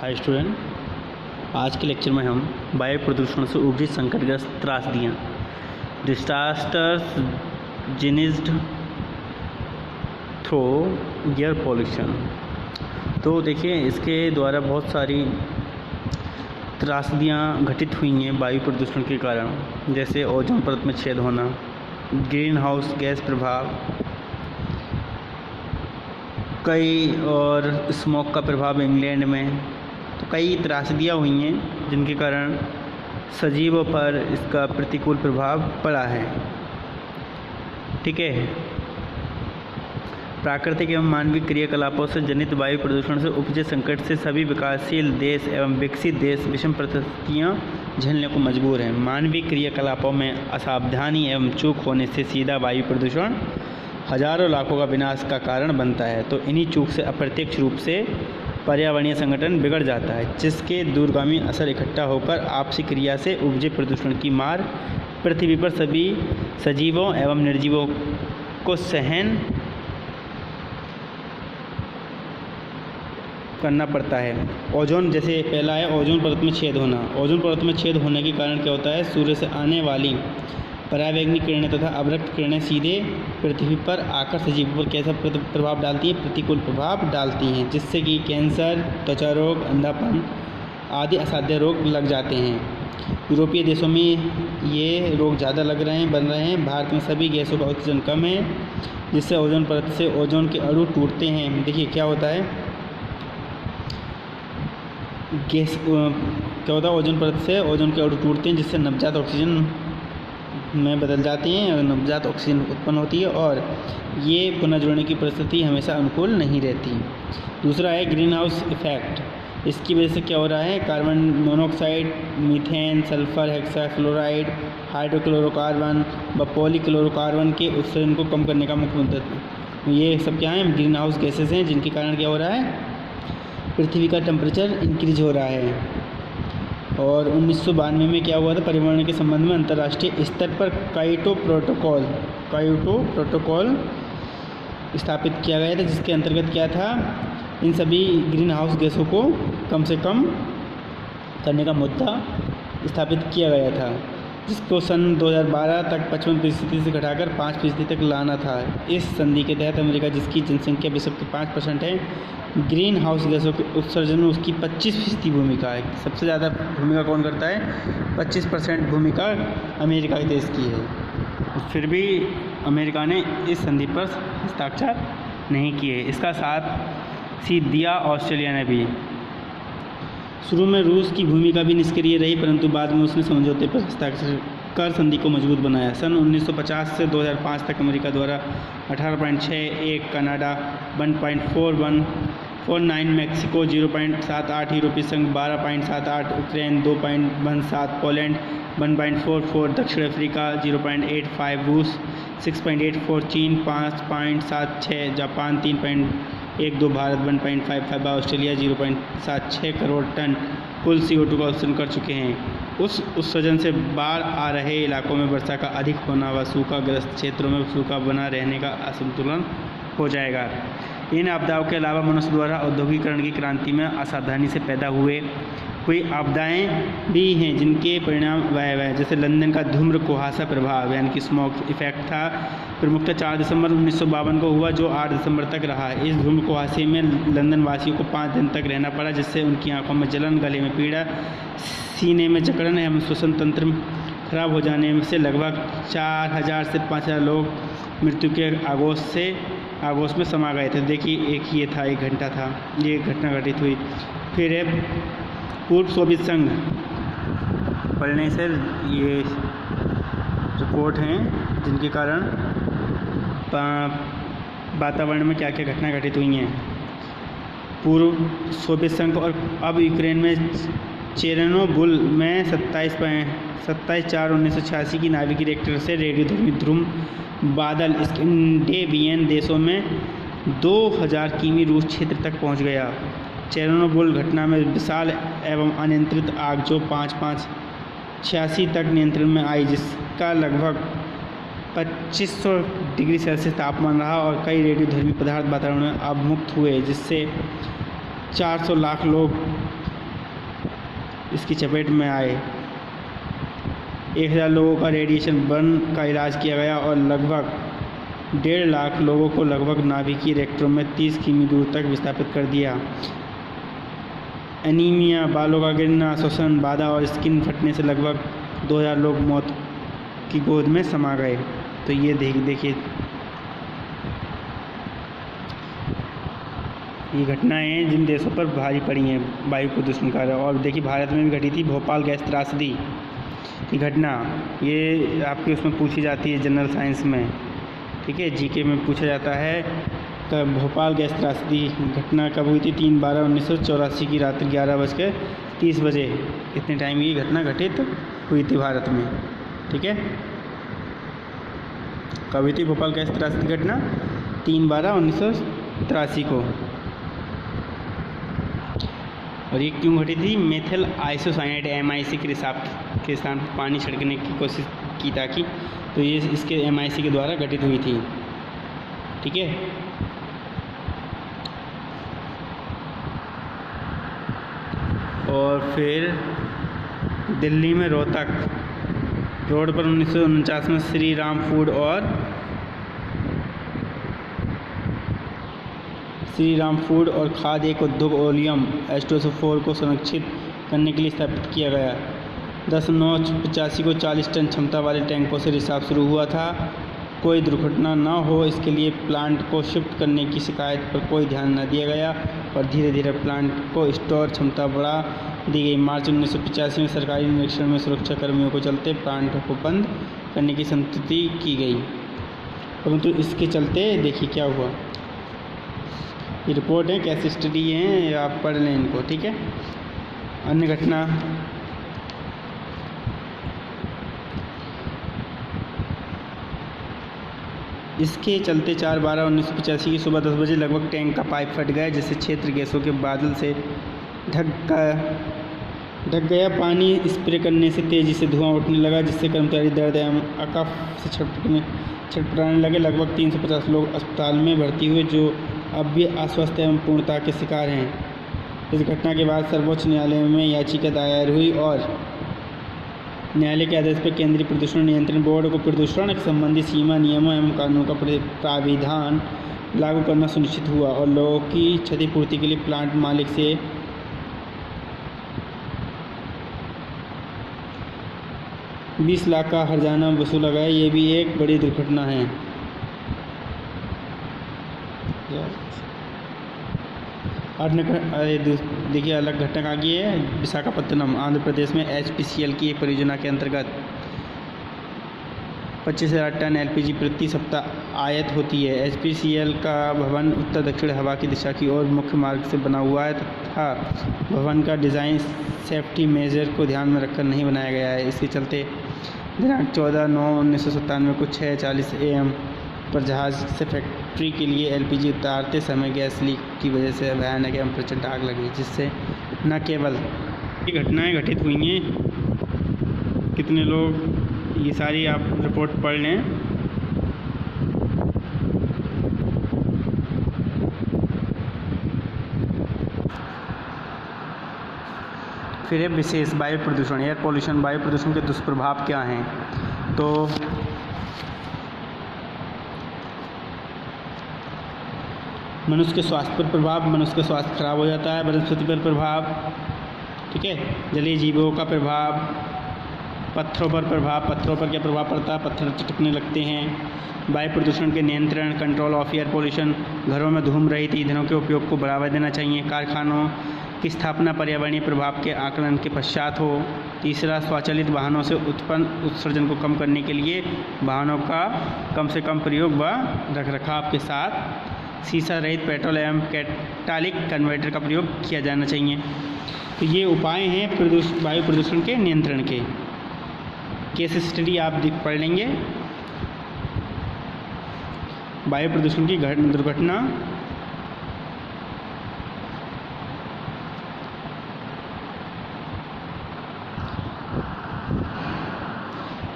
Hi student, आज के lecture में हम वायु प्रदूषण से उपजी संकटग्रस्त त्रासदियाँ डिजास्टर्स जेनिज्ड थ्रू एयर पॉल्यूशन। तो देखिए, इसके द्वारा बहुत सारी त्रासदियाँ घटित हुई हैं वायु प्रदूषण के कारण, जैसे ओजोन परत में छेद होना, ग्रीन हाउस गैस प्रभाव, कई और स्मोक का प्रभाव इंग्लैंड में। तो कई त्रासदियाँ हुई हैं जिनके कारण सजीवों पर इसका प्रतिकूल प्रभाव पड़ा है। ठीक है, प्राकृतिक एवं मानवीय क्रियाकलापों से जनित वायु प्रदूषण से उपजे संकट से सभी विकासशील देश एवं विकसित देश विषम परिस्थितियाँ झेलने को मजबूर हैं। मानवीय क्रियाकलापों में असावधानी एवं चूक होने से सीधा वायु प्रदूषण हजारों लाखों का विनाश का कारण बनता है। तो इन्हीं चूक से अप्रत्यक्ष रूप से पर्यावरणीय संगठन बिगड़ जाता है, जिसके दूरगामी असर इकट्ठा होकर आपसी क्रिया से उपजे प्रदूषण की मार पृथ्वी पर सभी सजीवों एवं निर्जीवों को सहन करना पड़ता है। ओजोन, जैसे पहला है ओजोन परत में छेद होना। ओजोन परत में छेद होने के कारण क्या होता है, सूर्य से आने वाली पराबैंगनी किरणें तथा अवरक्त किरणें सीधे पृथ्वी पर आकर सजीवों पर कैसा प्रभाव डालती है, प्रतिकूल प्रभाव डालती हैं, जिससे कि कैंसर, त्वचा रोग, अंधापन आदि असाध्य रोग लग जाते हैं। यूरोपीय देशों में ये रोग ज़्यादा बन रहे हैं। भारत में सभी गैसों का उत्सर्जन कम है, जिससे ओजोन परत से ओजोन के अणु टूटते हैं। देखिए क्या होता है, ओजोन परत से ओजोन के अणु टूटते हैं, जिससे नवजात ऑक्सीजन में बदल जाती हैं और नवजात ऑक्सीजन उत्पन्न होती है, और ये पुनः जुड़ने की परिस्थिति हमेशा अनुकूल नहीं रहती। दूसरा है ग्रीन हाउस इफेक्ट। इसकी वजह से क्या हो रहा है, carbon monoxide, methane, sulphur, hexafluoride, hydrochlorocarbon व पॉलीक्लोरोकार्बन के उत्सर्जन को कम करने का मुख्य मंत्र। ये सब क्या है, ग्रीन हाउस गैसेस हैं, जिनके कारण क्या हो रहा है, पृथ्वी का टेम्परेचर इंक्रीज हो रहा है। और 1992 में क्या हुआ था, पर्यावरण के संबंध में अंतर्राष्ट्रीय स्तर पर कायोटो प्रोटोकॉल स्थापित किया गया था, जिसके अंतर्गत क्या था, इन सभी ग्रीन हाउस गैसों को कम से कम करने का मुद्दा स्थापित किया गया था, जिसको सन 2012 तक 55% से घटाकर 5% तक लाना था। इस संधि के तहत अमेरिका, जिसकी जनसंख्या विश्व की 5% है, ग्रीन हाउस गैसों के उत्सर्जन में उसकी 25% भूमिका है। सबसे ज़्यादा भूमिका कौन करता है, 25% भूमिका अमेरिका के देश की है। फिर भी अमेरिका ने इस संधि पर हस्ताक्षर नहीं किए। इसका साथ दिया ऑस्ट्रेलिया ने भी। शुरू में रूस की भूमिका भी निष्क्रिय रही, परंतु बाद में उसने समझौते पर हस्ताक्षर कर संधि को मजबूत बनाया। सन 1950 से 2005 तक अमेरिका द्वारा 18.61, कनाडा 1.49, मैक्सिको 0.78, यूरोपीय संघ 12.78, यूक्रेन 2.17, पोलैंड 1.44, दक्षिण अफ्रीका 0.85, रूस 6.84, चीन 5.76, जापान 3.12, भारत 1.55, ऑस्ट्रेलिया 0.76 करोड़ टन कुल CO2 का उत्सर्जन कर चुके हैं। उस उत्सर्जन से बाढ़ आ रहे इलाकों में वर्षा का अधिक होना व सूखाग्रस्त क्षेत्रों में सूखा बना रहने का असंतुलन हो जाएगा। इन आपदाओं के अलावा मनुष्य द्वारा औद्योगिकरण की क्रांति में असावधानी से पैदा हुई आपदाएं भी हैं, जिनके परिणाम वायु, जैसे लंदन का धूम्र कुहासा प्रभाव यानी कि स्मोक इफेक्ट था, प्रमुखतः 4 दिसंबर 1952 को हुआ, जो 8 दिसंबर तक रहा। इस धूम्र कुहासे में लंदन वासियों को 5 दिन तक रहना पड़ा, जिससे उनकी आंखों में जलन, गले में पीड़ा, सीने में जकड़न एवं श्वसन तंत्र खराब हो जाने से लगभग 4000 से 5000 लोग मृत्यु के आगोश में समा गए थे। देखिए, एक घंटा था, ये घटना घटित हुई। फिर है पूर्व सोवियत संघ, पढ़ने से ये रिपोर्ट हैं, जिनके कारण वातावरण में क्या क्या घटना घटित हुई हैं। पूर्व सोवियत संघ और अब यूक्रेन में चेरनोबिल में 27/4/1986 की नाभिकीय रिएक्टर से रेडियोधर्मी ध्रुव बादल स्कैंडिनेवियन देशों में 2000 किमी रूस क्षेत्र तक पहुंच गया। चेरनोबिल घटना में विशाल एवं अनियंत्रित आग जो 5.86 तक नियंत्रण में आई, जिसका लगभग 2500 डिग्री सेल्सियस तापमान रहा, और कई रेडियोधर्मी पदार्थ वातावरण में अवमुक्त हुए, जिससे 400 लाख लोग इसकी चपेट में आए। 1000 लोगों का रेडिएशन बर्न का इलाज किया गया और लगभग 1.5 लाख लोगों को लगभग नाभिकीय रिएक्टरों में 30 किमी दूर तक विस्थापित कर दिया। एनीमिया, बालों का गिरना, श्वसन बाधा और स्किन फटने से लगभग 2000 लोग मौत की गोद में समा गए। तो ये देखिए ये घटनाएं जिन देशों पर भारी पड़ी हैं वायु प्रदूषण का। और देखिए भारत में भी घटी थी भोपाल गैस त्रासदी की घटना। ये आपके उसमें पूछी जाती है जनरल साइंस में, ठीक है, जीके में पूछा जाता है। भोपाल गैस त्रासदी घटना कब हुई थी? 3/12/1984 की रात्रि 11:30 बजे। इतने टाइम ये घटना घटित हुई थी भारत में, ठीक है। कब हुई थी भोपाल गैस त्रासदी घटना? 3/12/1983 को। और ये क्यों घटी थी? मेथिल आइसोसाइनेट MIC के स्थान पर पानी छिड़कने की कोशिश की ताकि, तो ये इसके MIC के द्वारा घटित हुई थी, ठीक है। और फिर दिल्ली में रोहतक रोड पर 1949 में श्री राम फूड और खाद्य एक उद्योग ओलियम H2SO4 को संरक्षित करने के लिए स्थापित किया गया। 10/9/85 को 40 टन क्षमता वाले टैंकों से रिसाव शुरू हुआ था। कोई दुर्घटना न हो इसके लिए प्लांट को शिफ्ट करने की शिकायत पर कोई ध्यान न दिया गया और धीरे धीरे प्लांट को स्टोर क्षमता बढ़ा दी गई। मार्च 1985 में सरकारी निरीक्षण में सुरक्षा कर्मियों को चलते प्लांट को बंद करने की संस्तुति की गई, परंतु इसके चलते देखिए क्या हुआ। ये रिपोर्ट है, कैसे स्टडी है, आप पढ़ लें इनको, ठीक है। अन्य घटना इसके चलते 4/12/1985 की सुबह 10 बजे लगभग टैंक का पाइप फट गया, जिससे क्षेत्र गैसों के बादल से ढक गया। पानी स्प्रे करने से तेज़ी से धुआं उठने लगा, जिससे कर्मचारी दर्द एवं अकफ से छटपटाने लगे। लगभग 350 लोग अस्पताल में भर्ती हुए, जो अब भी अस्वस्थ एवं पूर्णता के शिकार हैं। इस घटना के बाद सर्वोच्च न्यायालय में याचिका दायर हुई और न्यायालय के आदेश पर केंद्रीय प्रदूषण नियंत्रण बोर्ड को प्रदूषण संबंधी सीमा नियमों एवं कानूनों का प्राविधान लागू करना सुनिश्चित हुआ और लोगों की क्षतिपूर्ति के लिए प्लांट मालिक से 20 लाख का हर्जाना वसूला गया। ये भी एक बड़ी दुर्घटना है। देखिए अलग घटना आगे है। विशाखापत्तनम आंध्र प्रदेश में HPCL की एक परियोजना के अंतर्गत 25,000 टन LPG प्रति सप्ताह आयात होती है। HPCL का भवन उत्तर दक्षिण हवा की दिशा की ओर मुख्य मार्ग से बना हुआ है तथा भवन का डिज़ाइन सेफ्टी मेजर को ध्यान में रखकर नहीं बनाया गया है। इसके चलते दिनांक 14/9/1997 को 6:40 AM पर जहाज से फैक्ट्री के लिए LPG उतारते समय गैस लीक की वजह से भयानक एवं प्रचंड आग लगी, जिससे न केवल ये घटनाएं घटित हुई हैं, कितने लोग, ये सारी आप रिपोर्ट पढ़ लें। फिर है विशेष वायु प्रदूषण, एयर पॉल्यूशन। वायु प्रदूषण के दुष्प्रभाव क्या हैं? तो मनुष्य के स्वास्थ्य पर प्रभाव, मनुष्य का स्वास्थ्य खराब हो जाता है। वनस्पति पर प्रभाव, ठीक है। जलीय जीवों का प्रभाव, पत्थरों पर प्रभाव, पत्थरों पर क्या प्रभाव पड़ता है? पत्थर चटकने लगते हैं। वायु प्रदूषण के नियंत्रण, कंट्रोल ऑफ एयर पॉल्यूशन। घरों में धूम रहित ईंधनों के उपयोग को बढ़ावा देना चाहिए। कारखानों की स्थापना पर्यावरणीय प्रभाव के आकलन के पश्चात हो। तीसरा, स्वचालित वाहनों से उत्पन्न उत्सर्जन को कम करने के लिए वाहनों का कम से कम प्रयोग व रखरखाव के साथ शीशा रहित पेट्रोल एवं कैटालिक कन्वर्टर का प्रयोग किया जाना चाहिए। तो ये उपाय हैं वायु प्रदूषण के नियंत्रण के। केस स्टडी आप पढ़ लेंगे। वायु प्रदूषण की दुर्घटना,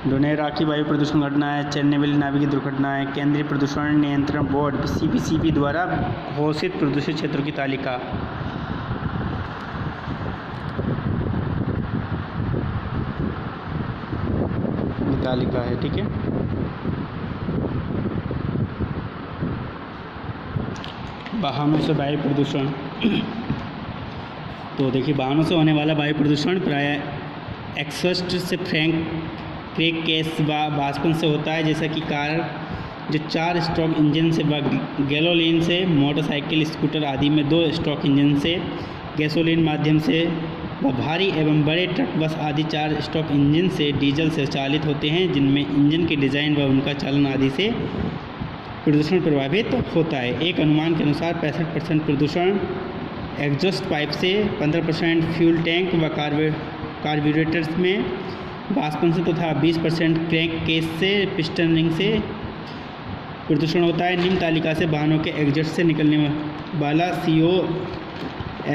डोनेरा की वायु प्रदूषण घटना है। चेरनोबिल नाभिकीय दुर्घटना है। केंद्रीय प्रदूषण नियंत्रण बोर्ड CPCB द्वारा घोषित प्रदूषित क्षेत्रों की तालिका। तालिका है। ठीक है, वाहनों से वायु प्रदूषण। तो देखिए, वाहनों से होने वाला वायु प्रदूषण प्राय एग्जॉस्ट से क्रैंक केस वाष्पन से होता है, जैसा कि कार जो 4 स्ट्रोक इंजन से व गैसोलीन से, मोटरसाइकिल, स्कूटर आदि में 2 स्ट्रोक इंजन से, गैसोलीन माध्यम से व भारी एवं बड़े ट्रक, बस आदि 4 स्ट्रोक इंजन से डीजल से चालित होते हैं, जिनमें इंजन के डिज़ाइन व उनका चालन आदि से प्रदूषण प्रभावित होता है। एक अनुमान के अनुसार 65% प्रदूषण एग्जॉस्ट पाइप से, 15% फ्यूल टैंक व कार्बोरेटर्स में वाष्पन से तथा 20% क्रैंक केस से, पिस्टन रिंग से प्रदूषण होता है। निम्न तालिका से वाहनों के एग्जॉस्ट से निकलने वाला CO,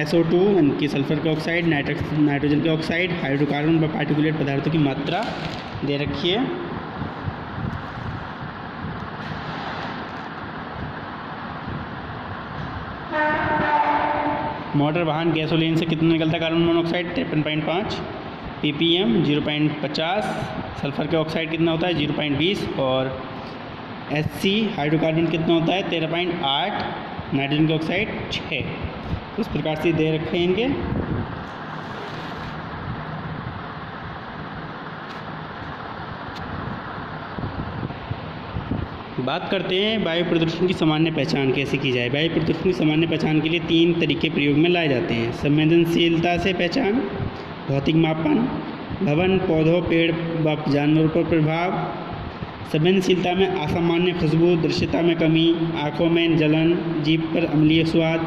SO2 की सल्फर के ऑक्साइड, नाइट्रोजन के ऑक्साइड, हाइड्रोकार्बन व पार्टिकुलेट पदार्थों की मात्रा दे रखी है। मोटर वाहन गैसोलीन से कितना निकलता है कार्बन मोनोऑक्साइड 53.5 ppm, 0.50, सल्फर के ऑक्साइड कितना होता है 0.20 और HC हाइड्रोकार्बन कितना होता है 13.8, नाइट्रोजन के ऑक्साइड 6। इस प्रकार से दे रखे हैं इनके। बात करते हैं वायु प्रदूषण की सामान्य पहचान कैसे की जाए। वायु प्रदूषण की सामान्य पहचान के लिए 3 तरीके प्रयोग में लाए जाते हैं। संवेदनशीलता से पहचान, भौतिक मापन, भवन, पौधों, पेड़ व जानवरों पर प्रभाव। संवेदनशीलता में असामान्य खुशबू, दृश्यता में कमी, आँखों में जलन, जीभ पर अम्लीय स्वाद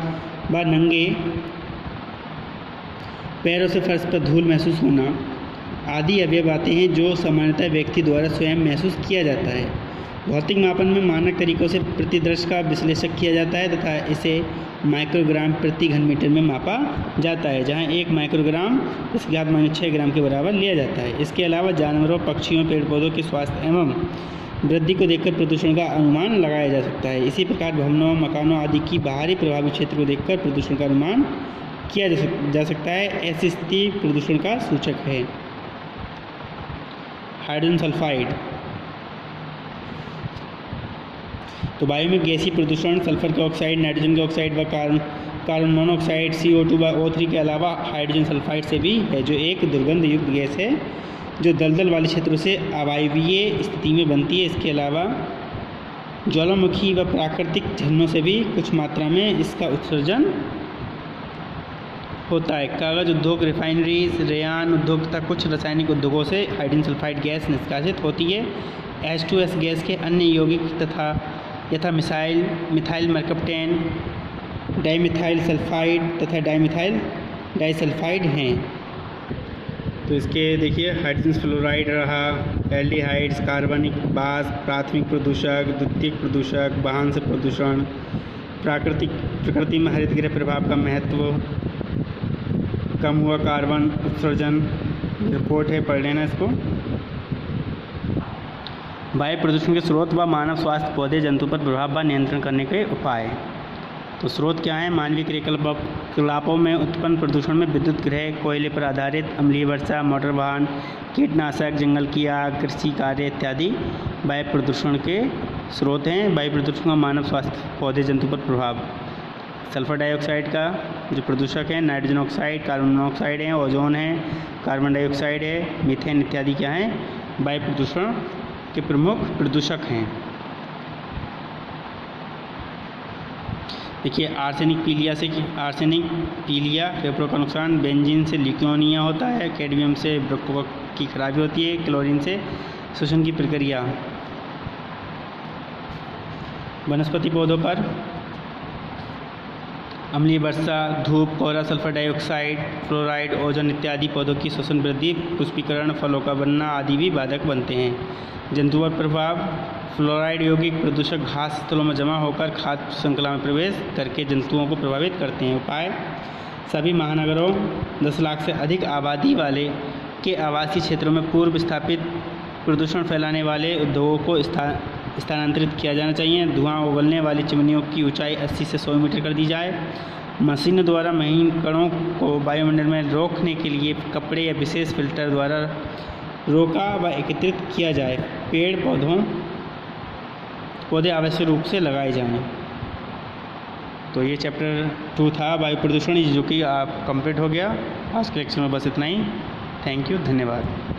व नंगे पैरों से फर्श पर धूल महसूस होना आदि अवयव आते हैं, जो सामान्यतः व्यक्ति द्वारा स्वयं महसूस किया जाता है। भौतिक मापन में मानक तरीकों से प्रतिदर्श का विश्लेषण किया जाता है तथा इसे माइक्रोग्राम प्रति घन मीटर में मापा जाता है, जहां 1 माइक्रोग्राम 10⁻⁶ ग्राम के बराबर लिया जाता है। इसके अलावा जानवरों, पक्षियों, पेड़ पौधों के स्वास्थ्य एवं वृद्धि को देखकर प्रदूषण का अनुमान लगाया जा सकता है। इसी प्रकार भवनों, मकानों आदि की बाहरी प्रभावी क्षेत्र को देखकर प्रदूषण का अनुमान किया जा सकता है। ऐसी स्थिति प्रदूषण का सूचक है। Hydrogen sulphide. तो वायु में गैसीय प्रदूषण सल्फर के ऑक्साइड, नाइट्रोजन के ऑक्साइड व कार्बन मोनोऑक्साइड CO2 व O3 के अलावा हाइड्रोजन सल्फाइड से भी है, जो एक दुर्गंध युक्त गैस है जो दलदल वाले क्षेत्रों से अवायवीय स्थिति में बनती है। इसके अलावा ज्वालामुखी व प्राकृतिक झरनों से भी कुछ मात्रा में इसका उत्सर्जन होता है। कागज उद्योग, रिफाइनरीज, रेयान उद्योग तथा कुछ रासायनिक उद्योगों से हाइड्रोजन सल्फाइड गैस निष्कासित होती है। H2S गैस के अन्य यौगिक यथा मिथाइल मरकप्टेन, डाइमिथाइल सल्फाइड तथा डाइमिथाइल डाइसल्फाइड हैं। तो इसके देखिए हाइड्रोजन फ्लोराइड रहा, एल्डिहाइड्स, कार्बनिक बास, प्राथमिक प्रदूषक, द्वितीयक प्रदूषक, वाहन से प्रदूषण, प्रकृति में हरितगृह प्रभाव का महत्व, कम हुआ कार्बन उत्सर्जन रिपोर्ट है, पढ़ लेना इसको। वायु प्रदूषण के स्रोत व मानव स्वास्थ्य, पौधे, जंतु पर प्रभाव व नियंत्रण करने के उपाय। तो स्रोत क्या है? मानवीय क्रियाकलापों में उत्पन्न प्रदूषण में विद्युत गृह, कोयले पर आधारित अम्लीय वर्षा, मोटर वाहन, कीटनाशक, जंगल की आग, कृषि कार्य इत्यादि वायु प्रदूषण के स्रोत हैं। वायु प्रदूषण का मानव स्वास्थ्य, पौधे, जंतु पर प्रभाव। सल्फर डाइऑक्साइड का जो प्रदूषक है, नाइट्रोजन ऑक्साइड, कार्बन मोनोऑक्साइड है, ओजोन है, कार्बन डाइऑक्साइड है, मीथेन इत्यादि क्या हैं? वायु प्रदूषण के प्रमुख प्रदूषक हैं। देखिए आर्सेनिक पीलिया फेफड़ों का नुकसान, बेंजीन से ल्यूकेमिया होता है, कैडमियम से वृक्कों की खराबी होती है, क्लोरीन से श्वसन की प्रक्रिया। वनस्पति पौधों पर अम्लीय वर्षा, धूप, कोहरा, सल्फर डाइऑक्साइड, फ्लोराइड, ओजोन इत्यादि पौधों की श्वसन वृद्धि, पुष्पीकरण, फलों का बनना आदि भी बाधक बनते हैं। जंतुओं पर प्रभाव, फ्लोराइड यौगिक प्रदूषक घास स्थलों में जमा होकर खाद्य श्रृंखला में प्रवेश करके जंतुओं को प्रभावित करते हैं। उपाय: सभी महानगरों 10 लाख से अधिक आबादी वाले के आवासीय क्षेत्रों में पूर्व स्थापित प्रदूषण फैलाने वाले उद्योगों को स्थानांतरित किया जाना चाहिए। धुआं उगलने वाली चिमनियों की ऊंचाई 80 से 100 मीटर कर दी जाए। मशीनों द्वारा महीन कणों को वायुमंडल में रोकने के लिए कपड़े या विशेष फिल्टर द्वारा रोका व एकत्रित किया जाए, पौधे आवश्यक रूप से लगाए जाएं। तो ये चैप्टर 2 था वायु प्रदूषण, जो कि आप कंप्लीट हो गया। आज के लेक्चर में बस इतना ही। थैंक यू, धन्यवाद।